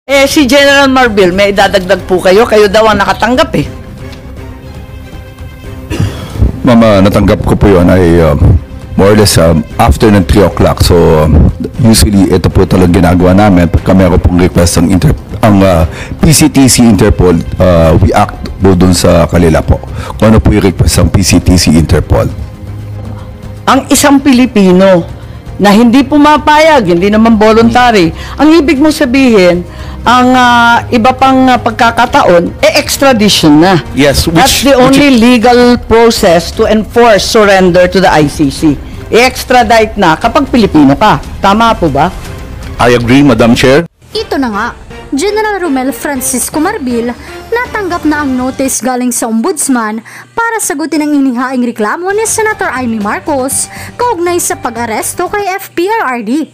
Si General Marbil, may idadagdag po kayo. Kayo daw ang nakatanggap eh. Mama, natanggap ko po yun ay more or less after ng 3 o'clock. So, usually, ito po talagang ginagawa namin. Pagka meron pong request ang PCTC Interpol, we act po dun sa kanila po. Kung ano po yung request ng PCTC Interpol. Ang isang Pilipino na hindi pumapayag, hindi naman voluntary, ang ibig mo sabihin, ang iba pang pagkakataon, extradition na. Yes, That's the only legal process to enforce surrender to the ICC. I-extradite na kapag Pilipino ka. Tama po ba? I agree, Madam Chair. Ito na nga, General Romel Francisco Marbil natanggap na ang notice galing sa Ombudsman para sagutin ang inihaing reklamo ni Senator Amy Marcos kaugnay sa pag-aresto kay FPRRD.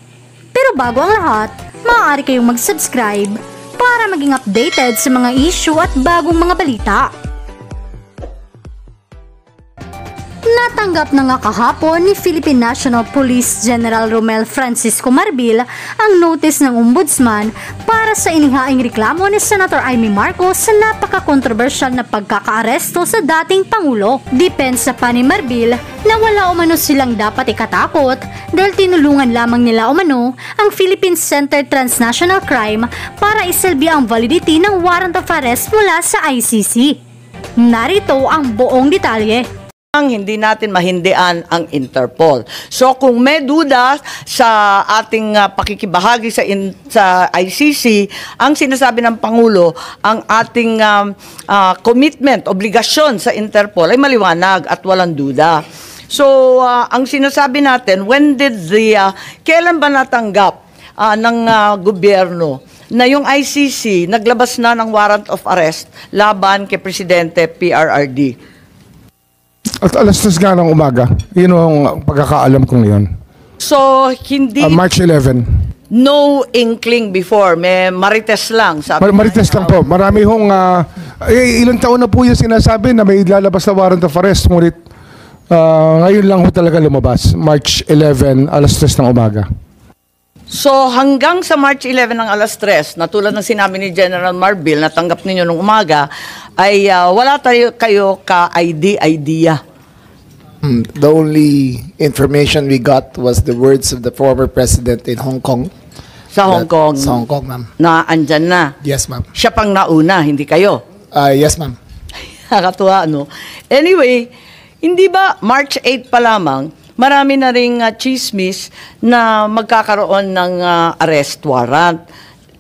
Pero bago ang lahat, maaari kayong mag-subscribe para maging updated sa mga issue at bagong mga balita. Natanggap na nga kahapon ni Philippine National Police General Romel Francisco Marbil ang notice ng Ombudsman para sa inihaing reklamo ni Senator Amy Marcos sa napaka-kontrobersyal na pagkakaaresto sa dating Pangulo. Depensa pa ni Marbil na wala umano silang dapat ikatakot dahil tinulungan lamang nila umano ang Philippine-centered transnational crime para isilbi ang validity ng warrant of arrest mula sa ICC. Narito ang buong detalye. Hindi natin mahindian ang Interpol. So kung may duda sa ating pakikibahagi sa ICC, ang sinasabi ng Pangulo, ang ating commitment, obligasyon sa Interpol ay maliwanag at walang duda. So ang sinasabi natin, kailan ba natanggap ng gobyerno na yung ICC naglabas na ng warrant of arrest laban kay Presidente PRRD? At alas 3 nga ng umaga. Yun ang pagkakaalam kong yun. So, hindi... March 11. No inkling before. May marites lang. Sabi Marites lang po. Marami hong... ilang taon na po yung sinasabi na may lalabas na warrant of arrest. Ngunit ngayon lang ho talaga lumabas. March 11, alas 3 ng umaga. So, hanggang sa March 11 ng alas 3, na tulad ng sinabi ni General Marbil, natanggap ninyo nung umaga, ay wala kayo ka-idea. The only information we got was the words of the former president in Hong Kong. Sa Hong Kong? Sa Hong Kong, ma'am. Na andyan na? Yes, ma'am. Siya pang nauna, hindi kayo? Yes, ma'am. Nakakatuwa, no? Anyway, hindi ba March 8 pa lamang, marami na ring chismis na magkakaroon ng arrest warrant.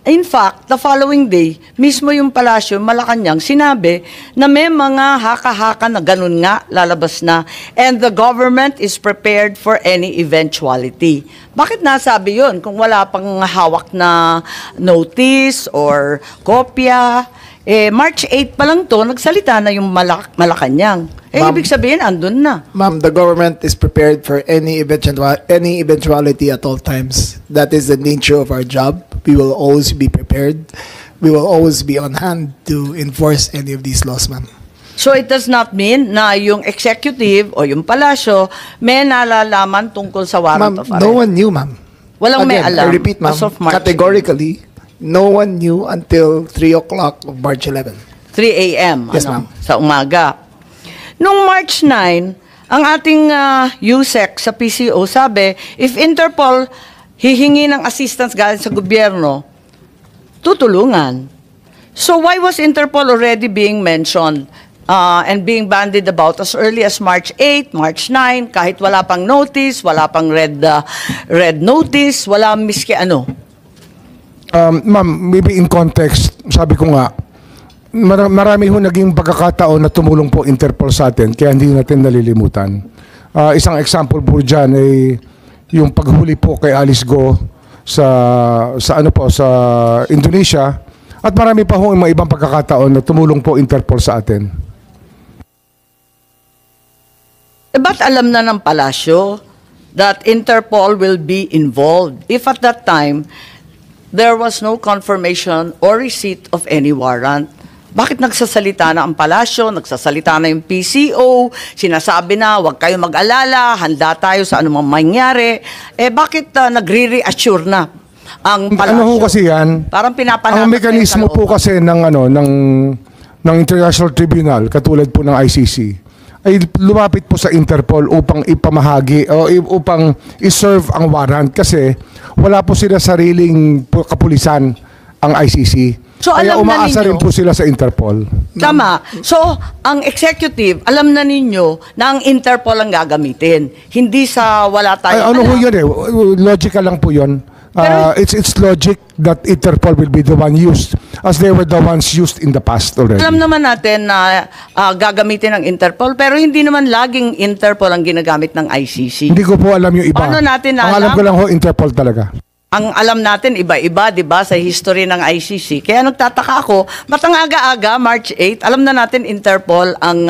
In fact, the following day, mismo yung palasyo, Malacanang, sinabi na may mga haka-haka na ganun nga, lalabas na, and the government is prepared for any eventuality. Bakit nasabi yun kung wala pang hawak na notice or kopya? March 8 pa lang to, nagsalita na yung Malacanang. Ibig sabihin, andun na. Ma'am, the government is prepared for any eventuality at all times. That is the nature of our job. We will always be prepared. We will always be on hand to enforce any of these laws, ma'am. So it does not mean na yung executive o yung palasyo may nalalaman tungkol sa warrant of arrest? No one knew, ma'am. Walang may alam. I repeat, ma'am, categorically, no one knew until 3 o'clock of March 11. 3 a.m. Yes, ma'am. Sa umaga. Noong March 9, ang ating USEC sa PCO sabi, if Interpol hihingi ng assistance galing sa gobyerno, tutulungan. So why was Interpol already being mentioned and being bandied about as early as March 8, March 9, kahit wala pang notice, wala pang red notice, wala miski ano? Ma'am, maybe in context, sabi ko nga, marami ho naging pagkakataon na tumulong po Interpol sa atin, kaya hindi natin nalilimutan. Isang example po dyan ay yung paghuli po kay Alice Go sa Indonesia, at marami pa ho mga ibang pagkakataon na tumulong po Interpol sa atin. Ba't alam na ng palasyo that Interpol will be involved if at that time there was no confirmation or receipt of any warrant? Bakit nagsasalita na ang palasyo, nagsasalita na yung PCO, sinasabi na huwag kayo mag-alala, handa tayo sa anumang mangyari, bakit nagre-reassure na ang palasyo. Ano ho kasi yan? Parang pinapanatas Ang na yung mekanismo po kalooban. kasi ng International Tribunal katulad po ng ICC ay lumapit po sa Interpol upang ipamahagi o upang iserve ang warrant kasi wala po sila sariling kapulisan ang ICC. So, Kaya alam na umaasa ninyo- rin po sila sa Interpol. Tama. So, ang executive, alam na ninyo na ang Interpol ang gagamitin. Hindi sa wala Ay, tayong ano ho alam. yun eh? Logical lang po yun. Pero- It's logic that Interpol will be the one used as they were the ones used in the past already. Alam naman natin na gagamitin ng Interpol, pero hindi naman laging Interpol ang ginagamit ng ICC. Hindi ko po alam yung iba. Paano natin Ang alam alam? ko lang ho, Interpol talaga. Ang alam natin, iba-iba, di ba, sa history ng ICC. Kaya nagtataka ako, matang aga-aga, March 8, alam na natin Interpol ang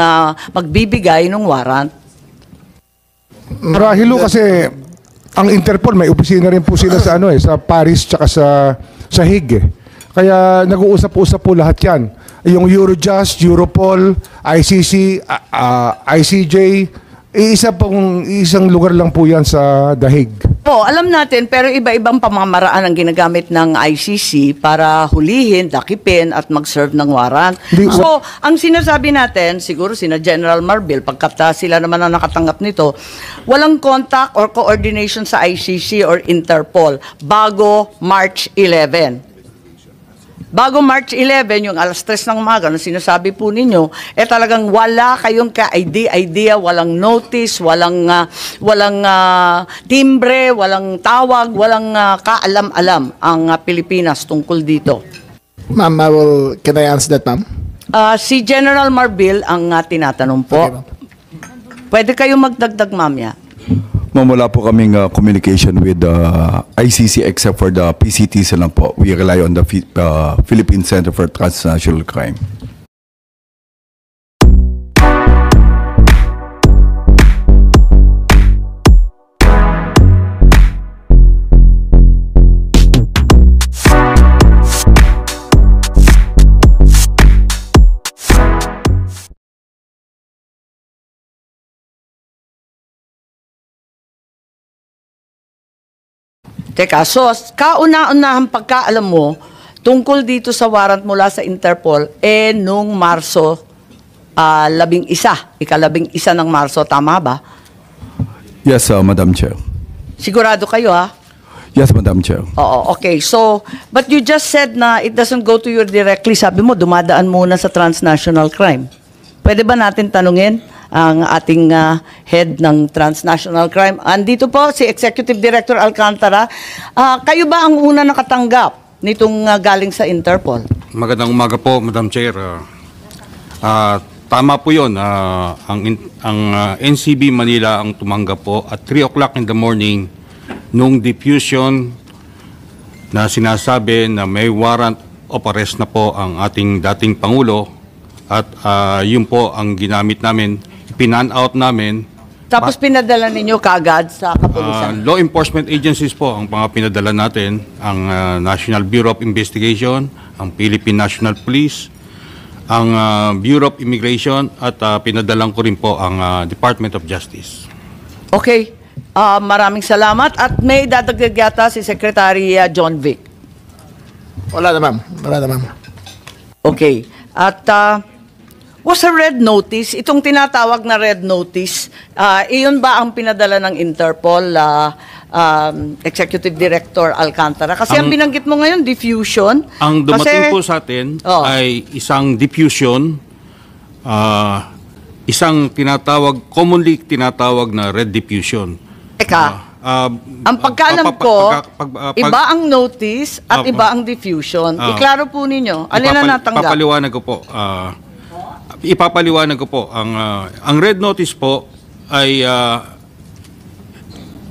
magbibigay ng warrant. Marahil ho kasi ang Interpol may opisina rin po sila sa sa Paris tsaka sa Hague. Kaya nag-uusap-usap po lahat 'yan. Yung Eurojust, Europol, ICC, ICJ, isang lugar lang po 'yan sa The Hague. Po, alam natin, pero iba-ibang pamamaraan ang ginagamit ng ICC para hulihin, dakipin, at mag-serve ng warrant. So, ang sinasabi natin, siguro sina General Marbil, pagkat sila naman ang nakatanggap nito, walang contact or coordination sa ICC or Interpol bago March 11. Bago March 11, yung alas 3 ng umaga, na sinasabi po ninyo, talagang wala kayong ka-idea, walang notice, walang timbre, walang tawag, walang kaalam-alam ang Pilipinas tungkol dito. Ma'am, can I answer that, ma'am? Si General Marbil ang tinatanong po. Okay, ma'am. Pwede kayong magdagdag, mamaya. Ma'am, wala po kaming communication with the ICC except for the PCTs lang po. We rely on the Philippine Center for Transnational Crime. Teka, so kauna-unahang pagkaalam mo tungkol dito sa warrant mula sa Interpol nung Marso 11, ika-11 ng Marso, tama ba? Yes, Madam Chair. Sigurado kayo, ha? Yes, Madam Chair. Oo, okay. So, but you just said na it doesn't go to you directly. Sabi mo, dumadaan muna sa transnational crime. Pwede ba natin tanungin ang ating head ng transnational crime? Andito po si Executive Director Alcantara. Kayo ba ang una nakatanggap nitong galing sa Interpol? Magandang umaga po, Madam Chair. Tama po yun. Ang NCB Manila ang tumanggap po at 3 o'clock in the morning nung diffusion na sinasabi na may warrant of arrest na po ang ating dating Pangulo at yun po ang ginamit namin, pinan-out namin. Tapos pinadala ninyo kaagad sa kapulisan? Law enforcement agencies po ang mga pinadala natin, ang National Bureau of Investigation, ang Philippine National Police, ang Bureau of Immigration at pinadalang ko rin po ang Department of Justice. Okay. Maraming salamat. At may dadagdag yata si Secretary John Vic. Wala na, ma'am. Wala na, ma'am. Okay. At was a red notice, itong tinatawag na red notice, iyon ba ang pinadala ng Interpol, Executive Director Alcantara? Kasi ang binanggit mo ngayon, diffusion. Ang dumating Kasi- po sa atin Oh. ay isang diffusion, isang commonly tinatawag na red diffusion. Teka, ang pagkaalam ko, iba ang notice at Opo. iba ang diffusion. Iklaro po ninyo, alin na natanggap? Ipapaliwanag ko po. Ang red notice po ay a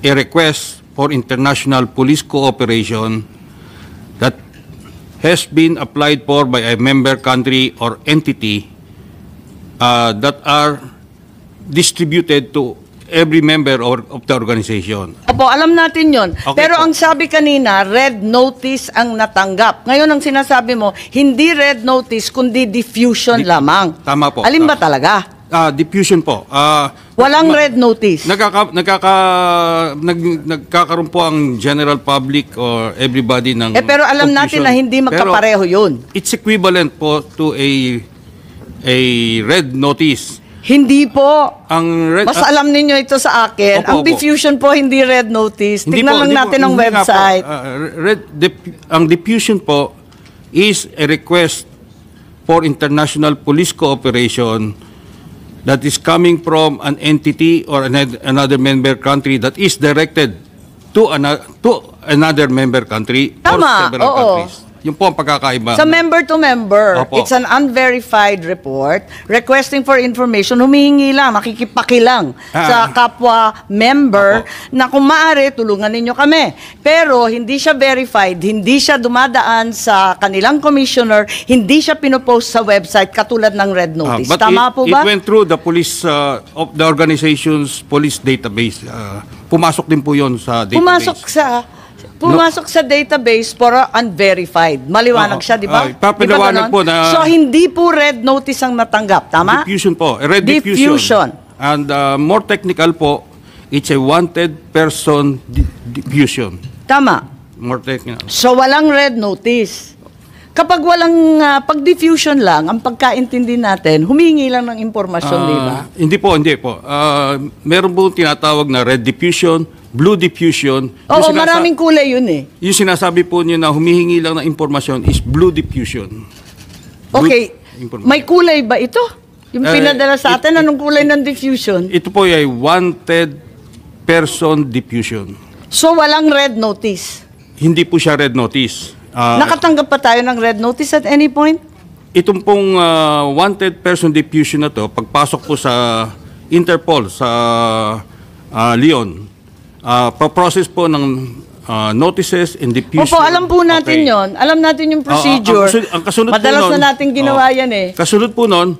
request for international police cooperation that has been applied for by a member country or entity that are distributed to every member of the organization. Opo, alam natin yon. Okay Pero po. ang sabi kanina, red notice ang natanggap. Ngayon ang sinasabi mo, hindi red notice, kundi diffusion lamang. Tama po. Alin ba talaga? Diffusion po. Walang red notice. Nagkakaroon po ang general public or everybody ng Pero alam natin confusion. na hindi Pero magkapareho yun. it's equivalent po to a red notice. Hindi po. Ang red Mas alam ninyo ito sa akin. Opo, Ang opo. diffusion po, hindi red notice. Hindi Tingnan po, lang hindi natin po, ang hindi nga po. website. Ang diffusion po is a request for international police cooperation that is coming from an entity or another member country that is directed to another member country or Tama, several oo. countries. Yung po ang pagkakaiba. Sa member to member, Opo. it's an unverified report requesting for information, humihingi lang, makikipakilang sa kapwa member Opo. na kung maaari, tulungan ninyo kami. Pero hindi siya verified, hindi siya dumadaan sa kanilang commissioner, hindi siya pinopost sa website katulad ng red notice. But Tama po ba? It went through the police, of the organization's police database. Pumasok din po yon sa database. Pumasok sa database pero unverified. Maliwanag Oo. siya, di ba? Papaliwanag Di ba ganon? po na- So, hindi po red notice ang natanggap, tama? Diffusion po. A red Diffusion. And more technical po, it's a wanted person diffusion. Tama. More technical. So, walang red notice. Kapag walang pag-diffusion lang, ang pagkaintindi natin, humingi lang ng impormasyon, di ba? Hindi po. Meron po tinatawag na red diffusion, blue diffusion. Oo, maraming kulay yun eh. Yung sinasabi po niyo na humihingi lang ng impormasyon is blue diffusion. Okay, information. may kulay ba ito? Yung pinadala sa atin, it- anong kulay ng diffusion? Ito po ay wanted person diffusion. So, walang red notice. Hindi po siya red notice. Nakatanggap pa tayo ng red notice at any point? Itong pong wanted person diffusion na to, pagpasok po sa Interpol sa Leon, pa-process po ng notices and diffusion. Opo, alam po natin Okay. yon. Alam natin yung procedure. Ang kasunod Madalas po nun, na natin ginawa yan eh. Kasunod po nun,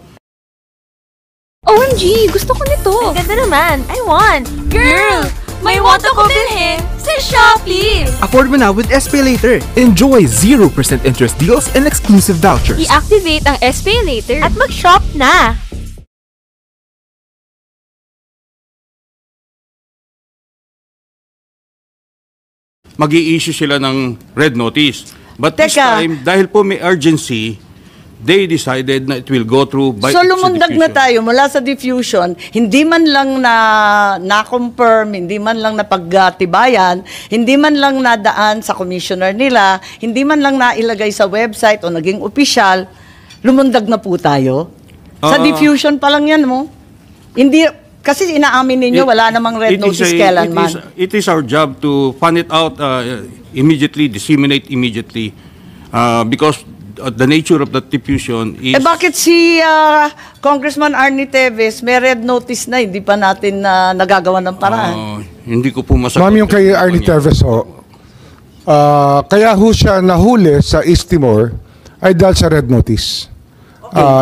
OMG! Gusto ko nito! Ang ganda naman! I want! Girl! May want ako bilhin sa Shopee! Afford mo na with SPayLater. Enjoy 0% interest deals and exclusive vouchers. I-activate ang SPayLater at mag-shop na! mag-i-issue sila ng red notice. But this Teka. time, dahil po may urgency, they decided na it will go through by So lumundag na diffusion. tayo mula sa diffusion, hindi man lang na-confirm, hindi man lang napagtibayan, hindi man lang nadaan sa commissioner nila, hindi man lang nailagay sa website o naging opisyal, lumundag na po tayo. Sa diffusion pa lang yan mo. Hindi, kasi inaamin ninyo, wala namang red notice kailanman. It is our job to find it out immediately, disseminate immediately, because the nature of the diffusion is... Bakit si Congressman Arnie Teves may red notice na, hindi pa natin nagagawa ng paraan? Hindi ko po masagot. Ma'am, yung kay Arnie Teves, kaya ho siya nahuli sa East Timor ay dahil sa red notice.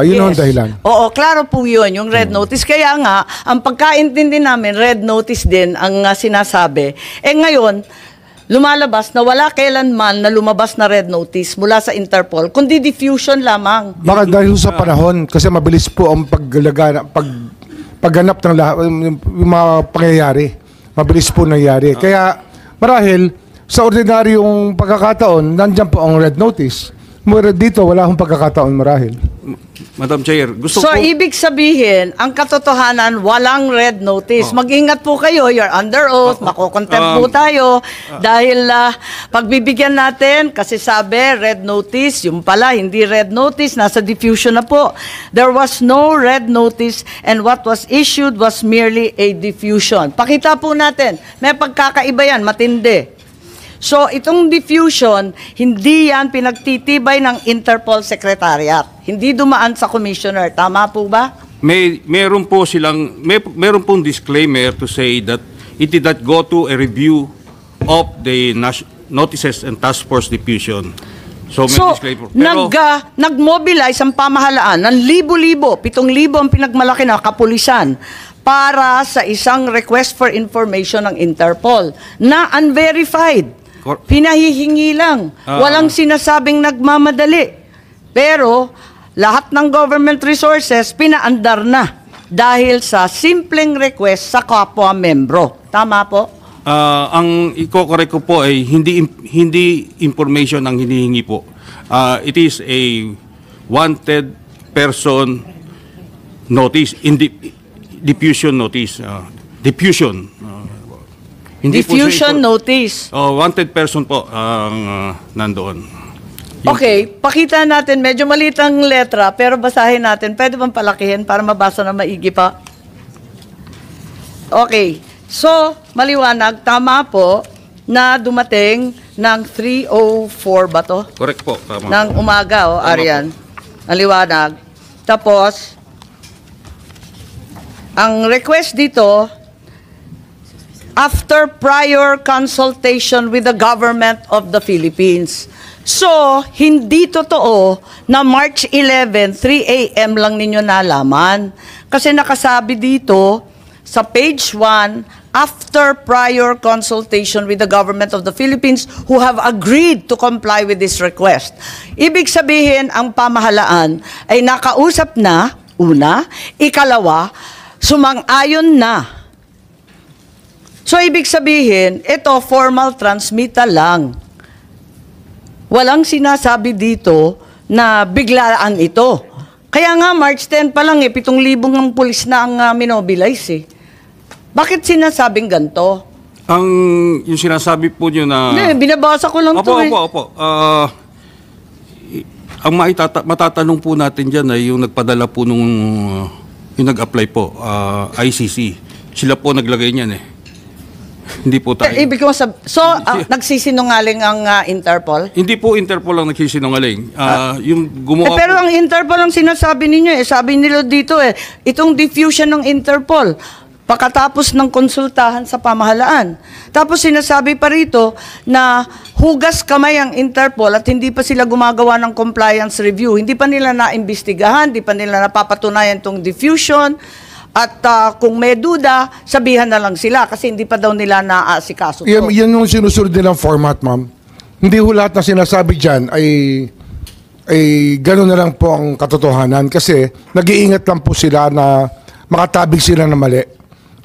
Yun ang dahilan. Oo, klaro po yun, yung red notice. Kaya nga, ang pagkaintindi namin, red notice din ang sinasabi. Ngayon, lumalabas na wala kailanman na lumabas na red notice mula sa Interpol, kundi diffusion lamang. Baka dahil ho sa panahon, kasi mabilis po ang pagganap ng lahat, yung mga pangyayari. Mabilis po nangyari. Kaya, marahil, sa ordinaryong pagkakataon, nandyan po ang red notice. Mura dito, wala akong pagkakataon marahil. Madam Chair, gusto So, ko... ibig sabihin, ang katotohanan, walang red notice. Mag-ingat po kayo, you're under oath, makukontempt po tayo. Dahil pagbibigyan natin, kasi sabi, red notice, yung pala, hindi red notice, nasa diffusion na po. There was no red notice and what was issued was merely a diffusion. Pakita po natin, may pagkakaiba yan, matindi. So, itong diffusion, hindi yan pinagtitibay ng Interpol Secretariat. Hindi dumaan sa commissioner. Tama po ba? Meron pong disclaimer to say that it did not go to a review of the notices and task force diffusion. So, may So, disclaimer. Pero, nag-mobilize ang pamahalaan ng libo-libo, 7,000 ang pinagmalaki na kapulisan para sa isang request for information ng Interpol na unverified. Pinahihingi lang. Walang sinasabing nagmamadali. Pero, lahat ng government resources, pinaandar na. dahil sa simpleng request sa kapwa membro. Tama po? Ang iko-correct ko po ay hindi information ang hinihingi po. It is a wanted person notice, diffusion notice. Diffusion. Hindi po siya Diffusion notice. wanted person po ang nandoon. Okay, pakita natin. Medyo maliit ang letra, pero basahin natin. Pwede bang palakihin para mabasa na maigi pa? Okay. So, maliwanag, tama po na dumating ng 3:04 ba to? Correct po. Tama. Ng umaga, Arian. Ang liwanag. Tapos, ang request dito, after prior consultation with the government of the Philippines. So, hindi totoo na March 11, 3 a.m. lang ninyo nalaman. Kasi nakasabi dito sa page 1, after prior consultation with the government of the Philippines who have agreed to comply with this request. Ibig sabihin, ang pamahalaan ay nakausap na, una, ikalawa, sumang-ayon na. So, ibig sabihin, ito, formal transmittal lang. Walang sinasabi dito na biglaan ito. Kaya nga, March 10 pa lang, 7,000 ng pulis na ang minobilize eh. Bakit sinasabing ganito? Yung sinasabi po nyo na... Hindi, binabasa ko lang ito eh. Opo. Ang matatanong po natin dyan ay yung nagpadala po yung nag-apply po, ICC. Sila po naglagay niyan eh. Hindi po tayo. Ibig ko nagsisinungaling ang Interpol? Hindi po Interpol ang nagsisinungaling. Yung gumawa pero po, ang Interpol ang sinasabi ninyo eh. Sabi nila dito eh, itong diffusion ng Interpol, pagkatapos ng konsultahan sa pamahalaan. Tapos sinasabi pa rito na hugas kamay ang Interpol at hindi pa sila gumagawa ng compliance review. Hindi pa nila naimbestigahan, hindi pa nila napapatunayan itong diffusion. At kung may duda, sabihan na lang sila kasi hindi pa daw nila naaasikaso. Yan yung sinusunod nilang format, ma'am. Hindi ho lahat na sinasabi dyan ay gano'n na lang po ang katotohanan kasi nag-iingat lang po sila na makatabig sila na mali.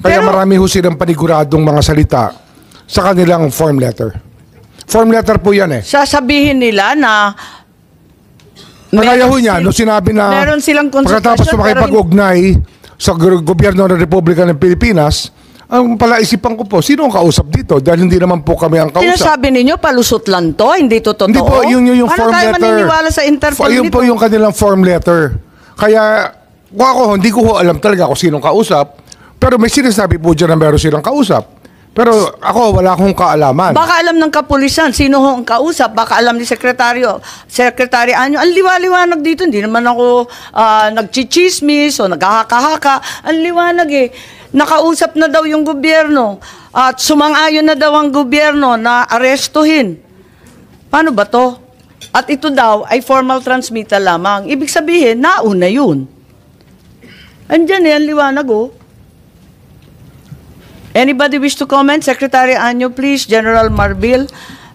Kaya marami ho silang paniguradong mga salita sa kanilang form letter. Form letter po yan eh. Sasabihin nila na Nagaya ho niya, nung sinabi na meron silang pagkatapos konsultasyon, makipag-ugnay sa gobyerno ng Republika ng Pilipinas, ang palaisipan ko po, sino ang kausap dito? Dahil hindi naman po kami ang kausap. sinasabi ninyo, palusot lang to, hindi to totoo. Hindi po, yung form tayo letter. maniniwala sa Interpol Yun nito? po yung kanilang form letter. Kaya, hindi ko alam talaga kung sinong kausap. Pero may sinasabi po dyan na meron silang kausap. Pero ako, wala akong kaalaman. Baka alam ng kapulisan, sino ho ang kausap, baka alam ni Secretary Anyo. Ang liwa-liwanag dito, hindi naman ako nagchichismis o naghahaka-haka. Ang liwanag eh, nakausap na daw yung gobyerno at sumang-ayon na daw ang gobyerno na arestuhin. Paano ba to? At ito daw ay formal transmittal lamang. Ibig sabihin, nauna yun. Andyan eh, ang liwanag oh. Anybody wish to comment? Secretary Anyo, please. General Marbil,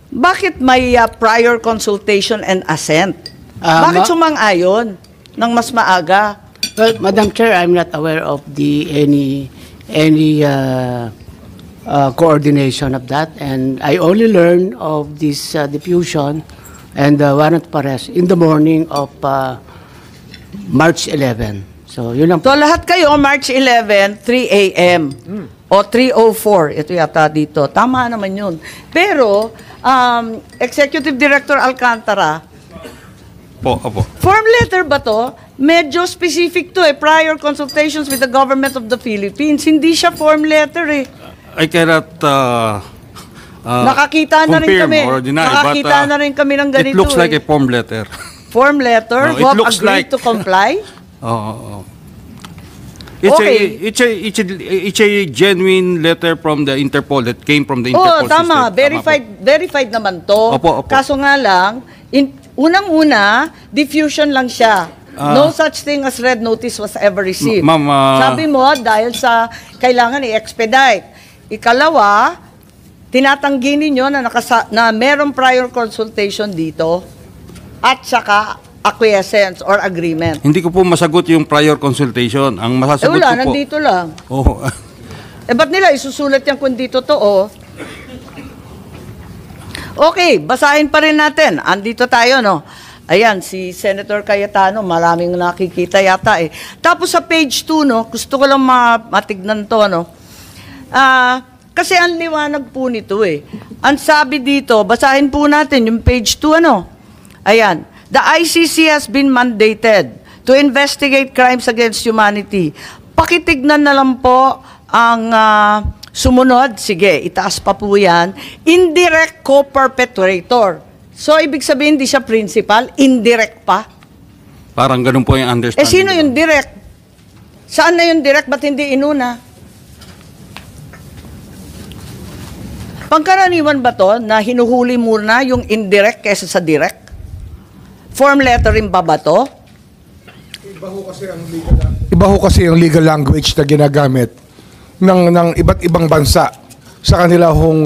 bakit may prior consultation and assent? Bakit sumang-ayon ng mas maaga? Well, Madam Chair, I'm not aware of any coordination of that, and I only learned of this diffusion and warrant of arrest in the morning of March 11. So, yun lang. So lahat kayo, March 11, 3 a.m. O 3:04, ito yata dito. Tama naman yun. Pero, Executive Director Alcantara, Opo. form letter ba to? Medyo specific to eh. Prior consultations with the government of the Philippines. Hindi siya form letter eh. I cannot Nakakita na rin confirm kami. or deny, Nakakita but, na rin kami ng ganito it looks like eh. a form letter. Form letter? No, it Who have looks agreed like- to comply? Oo. Okay. It's a genuine letter from the Interpol that came from the Oo, Interpol tama. system. Verified naman to. Opo. Kaso nga lang, unang-una, diffusion lang siya. No such thing as red notice was ever received. Ma'am, Sabi mo, dahil sa kailangan i-expedite. Ikalawa, tinatanggi ninyo na merong prior consultation dito at saka acquiescence or agreement. Hindi ko po masagot yung prior consultation. Ang masasagot Wala, ko po... nandito lang. Oh, Ba't nila isusulat yan kung di totoo? Okay, basahin pa rin natin. Andito tayo, no? Ayan, si Senator Cayetano, maraming nakikita yata eh. Tapos sa page 2, no? Gusto ko lang matignan to, no? Kasi ang liwanag po nito eh. Ang sabi dito, basahin po natin yung page 2, ano? Ayan. The ICC has been mandated to investigate crimes against humanity. Pakitignan na lang po ang sumunod. Sige, itaas pa po yan. Indirect co-perpetrator. So, ibig sabihin, hindi siya principal, indirect pa. parang ganun po yung understanding. Sino yung direct? Saan na yung direct? Ba't hindi inuna? Pangkaraniwan ba to na hinuhuli muna yung indirect kaysa sa direct? Form lettering ba to? Iba ho kasi ang legal language na ginagamit ng iba't ibang bansa sa kanila hong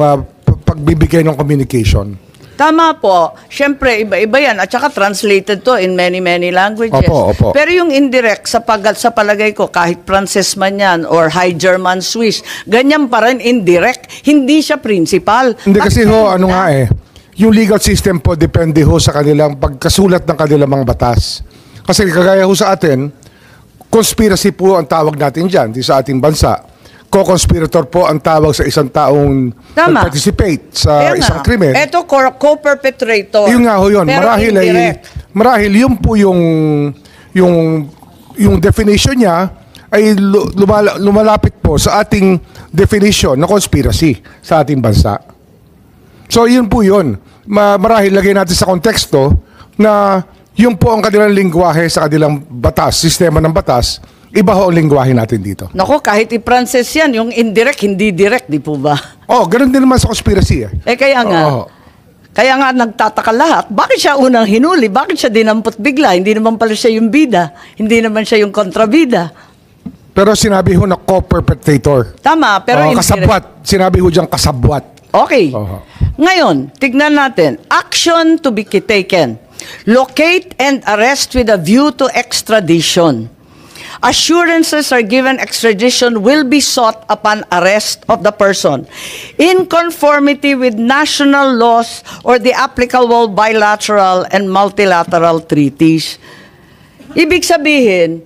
pagbibigay ng communication. Tama po. Siyempre, iba-iba yan. At saka translated to in many languages. Opo. Pero yung indirect, sa palagay ko, kahit Frances man yan or High German Swiss, ganyan pa rin indirect. Hindi siya principal. Hindi kasi ho, ano nga yung legal system po depende ho sa kanilang pagkasulat ng kanilang mga batas. Kasi kagaya ho sa atin, conspiracy po ang tawag natin dyan, di sa ating bansa. Co-conspirator po ang tawag sa isang taong participate sa isang krimen. Ito, co-perpetrator. Yun nga ho yun. Pero Marahil yun po yung definition niya ay lumalapit po sa ating definition na conspiracy sa ating bansa. So yun po yun. Marahil lagay natin sa konteksto na yun po ang kanilang lingwahe sa kanilang batas, sistema ng batas. Iba ho ang lingwahe natin dito. Nako, kahit i-Frances yan, yung indirect, hindi direct, di po ba? Oh, ganun din naman sa conspiracy. Kaya nga. Kaya nga nagtataka lahat. Bakit siya unang hinuli? Bakit siya dinampot bigla? Hindi naman pala siya yung bida. Hindi naman siya yung kontrabida. Pero sinabi ho na co-perpetrator. Tama, pero kasabwat. Sinabi ho diyang kasabwat. Okay. Ngayon, tignan natin. Action to be taken. Locate and arrest with a view to extradition. Assurances are given extradition will be sought upon arrest of the person in conformity with national laws or the applicable bilateral and multilateral treaties. Ibig sabihin,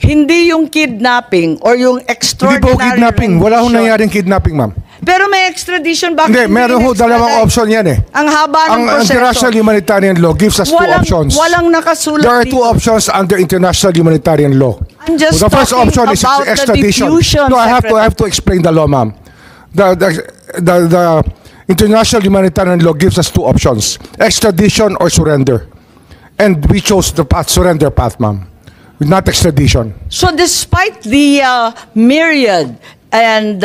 hindi yung kidnapping or yung extraordinary Hindi po kidnapping. Wala hong nangyaring kidnapping, ma'am. Pero may extradition. Bakit hindi, meron ho dalawang option yan eh. Ang haba ng proseso. Ang international humanitarian law gives us two options. Walang nakasulat There are two options under international humanitarian law. I'm just the first talking option is about extradition. The diffusion, No, I have to explain the law, ma'am. The international humanitarian law gives us two options: extradition or surrender. And we chose the surrender path, ma'am, not extradition. So despite the myriad and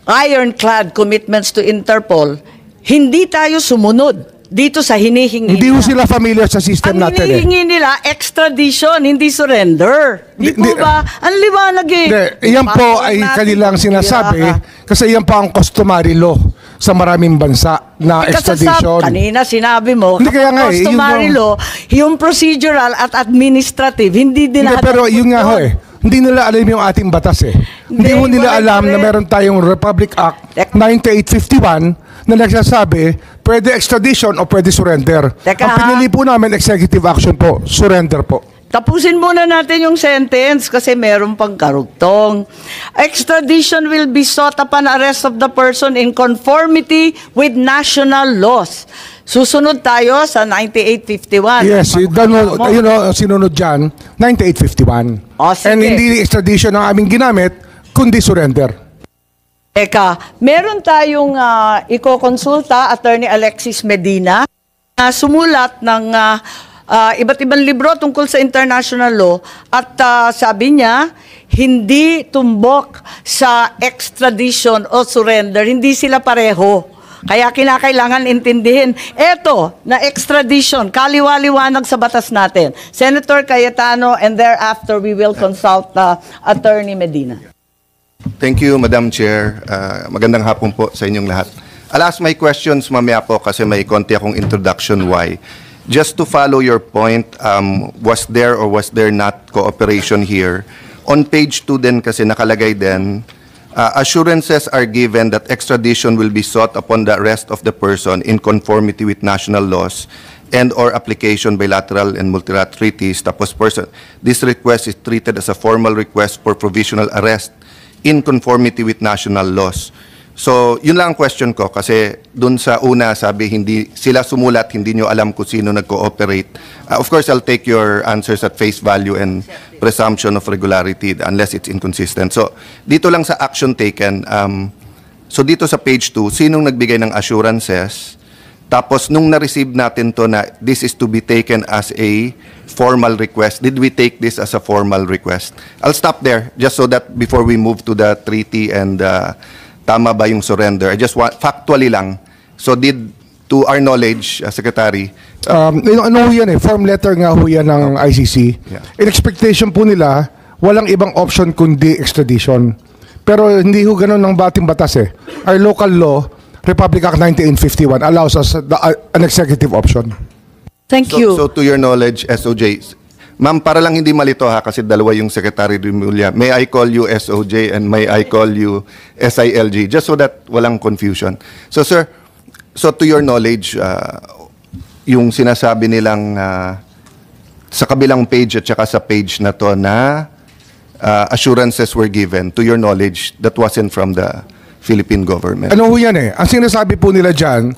ironclad commitments to Interpol, hindi tayo sumunod dito sa hinihingi. Hindi ho sila familiar sa system natin. Ang hinihingi nila, extradition, hindi surrender. Di po ba? Ang liwanag eh. Iyan po ay kanilang sinasabi kasi iyan pa ang customary law sa maraming bansa na extradition. Kanina sinabi mo, hindi, kaya nga, customary law, yung procedural at administrative, hindi din natin. Pero yun nga ho hindi nila alam yung ating batas eh. Hindi mo nila alam na meron tayong Republic Act 9851 na nagsasabi pwede extradition o pwede surrender. Ang pinili po namin executive action po, surrender po. Tapusin muna natin yung sentence kasi meron pang karugtong. Extradition will be sought upon arrest of the person in conformity with national laws. Susunod tayo sa 9851. Yes, sinunod dyan, 9851. And hindi extradition ang aming ginamit, kundi surrender. Eka, meron tayong iko-konsulta, Attorney Alexis Medina, na sumulat ng iba't ibang libro tungkol sa international law at sabi niya, hindi tumbok sa extradition o surrender, hindi sila pareho. Kaya kinakailangan intindihin. Eto, na extradition, kaliwa-liwanag sa batas natin. Senator Cayetano, and thereafter we will consult Attorney Medina. Thank you, Madam Chair. Magandang hapon po sa inyong lahat. I'll ask my questions mamaya po kasi may konti akong introduction why. just to follow your point, was there or was there not cooperation here? On page 2 din kasi nakalagay din, assurances are given that extradition will be sought upon the arrest of the person in conformity with national laws and or application bilateral and multilateral treaties. Tapos this request is treated as a formal request for provisional arrest in conformity with national laws. So, yun lang ang question ko kasi dun sa una sabi hindi sila sumulat, hindi nyo alam kung sino nag-cooperate. Of course, I'll take your answers at face value and presumption of regularity unless it's inconsistent. So, dito lang sa action taken, so dito sa page 2, sinong nagbigay ng assurances? Tapos, nung na-receive natin to na this is to be taken as a formal request, did we take this as a formal request? I'll stop there just so that before we move to the treaty and tama ba yung surrender? I just want, factually lang. So did, to our knowledge, Secretary? Ano ho yan form letter nga ho yan ng ICC. Yeah. In expectation po nila, walang ibang option kundi extradition. Pero hindi ho ganun ng bating batas Our local law, Republic Act 1951, allows us an executive option. Thank you. So to your knowledge, SOJ, ma'am, para lang hindi malito kasi dalawa yung Secretary Remulla, may I call you SOJ and may I call you SILG, just so that walang confusion. So sir, so to your knowledge, yung sinasabi nilang sa kabilang page at saka sa page na to na assurances were given, to your knowledge, that wasn't from the Philippine government. Ano ho yan Ang sinasabi po nila dyan,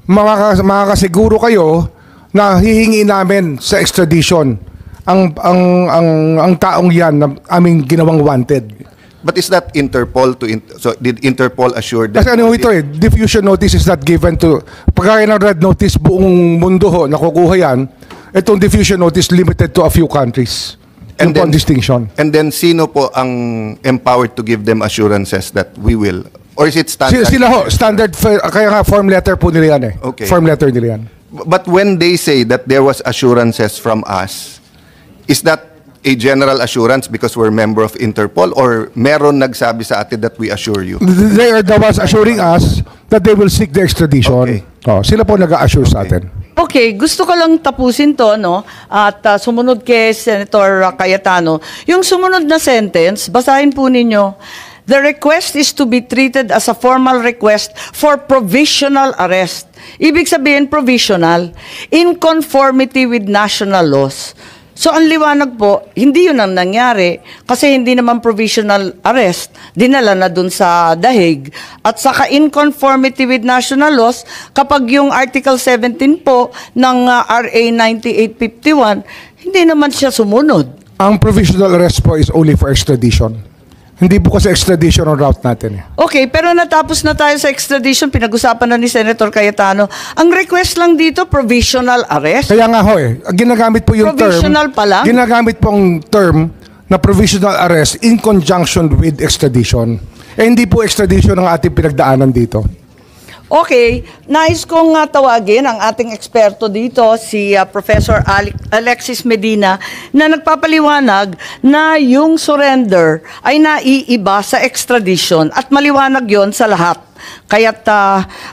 makakasiguro kayo na hihingi namin sa extradition ang taong yan na aming ginawang wanted. But is that Interpol so did Interpol assure that? Kasi ito diffusion notice is not given to, pagkaya ng red notice buong mundo nakukuha yan. Itong diffusion notice limited to a few countries. And then distinction. And then sino po ang empowered to give them assurances that we will? Or is it standard? Sila standard, kaya nga form letter po nila yan Okay. Form letter nila yan. But when they say that there was assurances from us, is that a general assurance because we're member of Interpol or meron nagsabi sa atin that we assure you? They are the ones assuring us that they will seek the extradition. Okay. Sila po nag-assure sa atin. Okay, gusto ko lang tapusin to, at sumunod kay Senator Cayetano. Yung sumunod na sentence, basahin po ninyo. The request is to be treated as a formal request for provisional arrest. Ibig sabihin, provisional, in conformity with national laws. So, ang liwanag po, hindi yun ang nangyari kasi hindi naman provisional arrest. Dinala na dun sa dahig. At saka in conformity with national laws, kapag yung Article 17 po ng RA 9851, hindi naman siya sumunod. Ang provisional arrest po is only for extradition. Hindi po kasi extradition on route natin Okay, pero natapos na tayo sa extradition, pinag-usapan na ni Senator Cayetano. Ang request lang dito, provisional arrest. Kaya nga ginagamit po yung Provisional term. pa lang? Ginagamit po ang term na provisional arrest in conjunction with extradition. Hindi po extradition ang ating pinagdaanan dito. Okay, nais kong tawagin ang ating eksperto dito, si Professor Alexis Medina, na nagpapaliwanag na yung surrender ay naiiba sa extradition at maliwanag yon sa lahat. Kaya't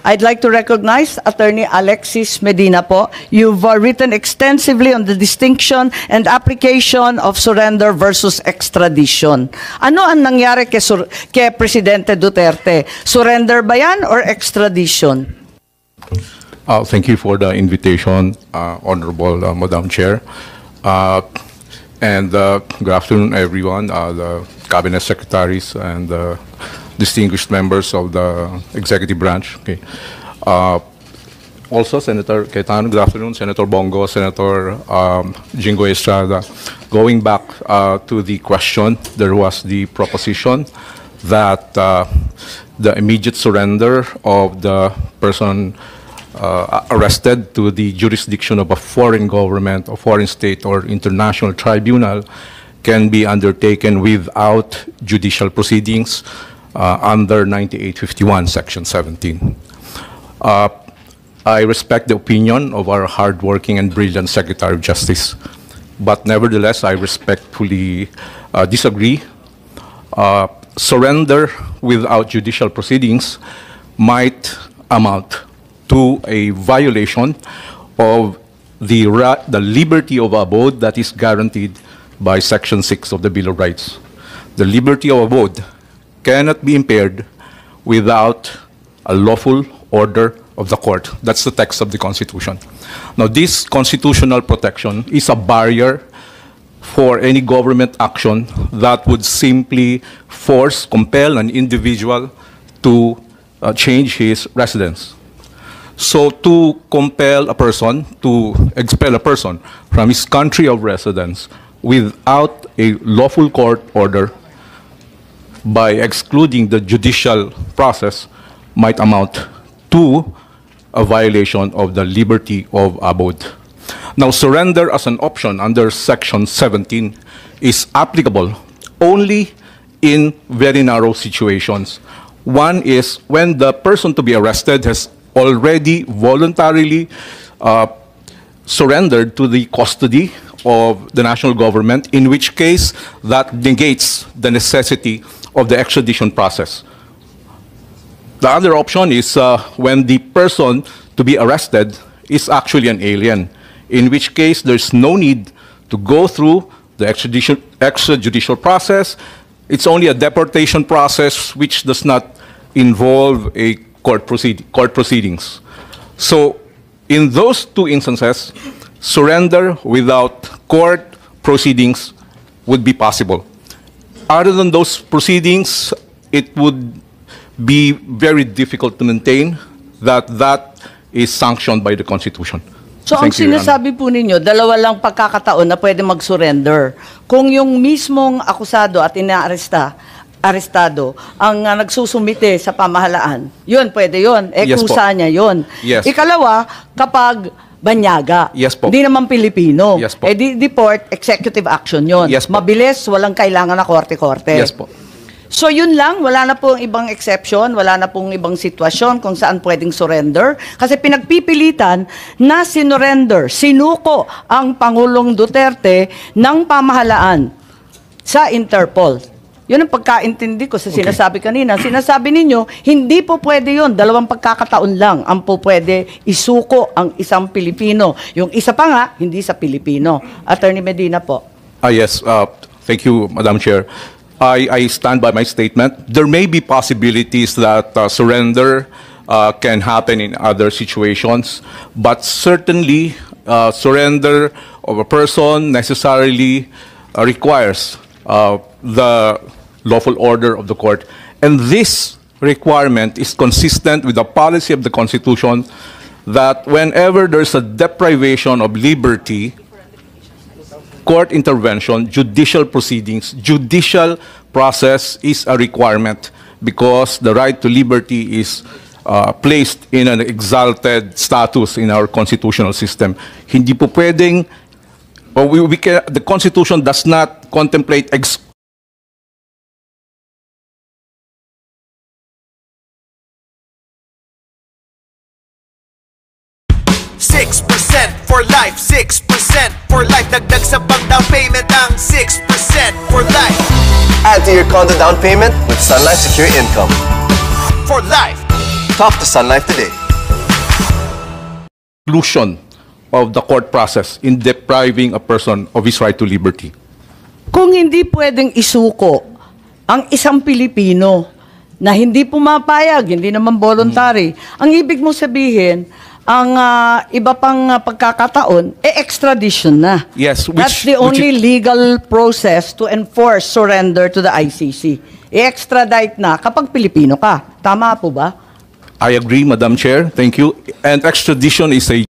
I'd like to recognize Attorney Alexis Medina po. You've written extensively on the distinction and application of surrender versus extradition. Ano ang nangyari kay Presidente Duterte? Surrender ba yan or extradition? Thank you for the invitation, Honorable Madam Chair. And good afternoon, everyone, the Cabinet Secretaries and distinguished members of the executive branch. Okay. Also, Senator Cayetano, good afternoon, Senator Bongo, Senator Jingo Estrada. Going back to the question, there was the proposition that the immediate surrender of the person arrested to the jurisdiction of a foreign government, or foreign state, or international tribunal can be undertaken without judicial proceedings under 9851, Section 17. I respect the opinion of our hardworking and brilliant Secretary of Justice, but nevertheless, I respectfully disagree. Surrender without judicial proceedings might amount to a violation of the liberty of abode that is guaranteed by Section 6 of the Bill of Rights. The liberty of abode cannot be impaired without a lawful order of the court. That's the text of the Constitution. Now, this constitutional protection is a barrier for any government action that would simply compel an individual to change his residence. So to compel a person, to expel a person from his country of residence without a lawful court order by excluding the judicial process might amount to a violation of the liberty of abode. Now, surrender as an option under Section 17 is applicable only in very narrow situations. One is when the person to be arrested has already voluntarily surrendered to the custody of the national government, in which case that negates the necessity of the extradition process. The other option is when the person to be arrested is actually an alien, in which case there's no need to go through the extrajudicial process. It's only a deportation process which does not involve a court proceedings. So in those two instances, surrender without court proceedings would be possible. Other than those proceedings, it would be very difficult to maintain that is sanctioned by the Constitution. So ang sinasabi po ninyo, dalawa lang pagkakataon na pwede mag-surrender. Kung yung mismong akusado at arestado ang nagsusumite sa pamahalaan, yun, pwede yun. Yes, Kusa niya yun. Yes. Ikalawa, kapag banyaga, Yes, po. hindi naman Pilipino, Yes, po. deport, executive action yun. Yes, po. Mabilis, walang kailangan na korte-korte. Yes po. So yun lang, wala na pong ibang exception, wala na pong ibang sitwasyon kung saan pwedeng surrender. Kasi pinagpipilitan na sinuko ang Pangulong Duterte ng pamahalaan sa Interpol. Yun ang pagkaintindi ko sa sinasabi kanina. Sinasabi ninyo, hindi po pwede yun. Dalawang pagkakataon lang ang po pwede isuko ang isang Pilipino. Yung isa pa nga, hindi sa Pilipino. Attorney Medina po. Yes, thank you, Madam Chair. I stand by my statement. There may be possibilities that surrender can happen in other situations, but certainly surrender of a person necessarily requires the lawful order of the court. And this requirement is consistent with the policy of the Constitution that whenever there's a deprivation of liberty, court intervention, judicial proceedings, judicial process is a requirement because the right to liberty is placed in an exalted status in our constitutional system. Hindi po pwedeng, the Constitution does not contemplate 6% for life, 6% for life. Dagdag sa pang down payment ang 6% for life. Add to your condo down payment with Sun Life Secure Income. For life. Talk to Sun Life today. Exclusion of the court process in depriving a person of his right to liberty. Kung hindi pwedeng isuko ang isang Pilipino na hindi pumapayag, hindi naman voluntary, ang ibig mo sabihin, ang iba pang pagkakataon, extradition na. Yes, That's the only legal process to enforce surrender to the ICC. I-extradite na kapag Pilipino ka. Tama po ba? I agree, Madam Chair. Thank you. And extradition is a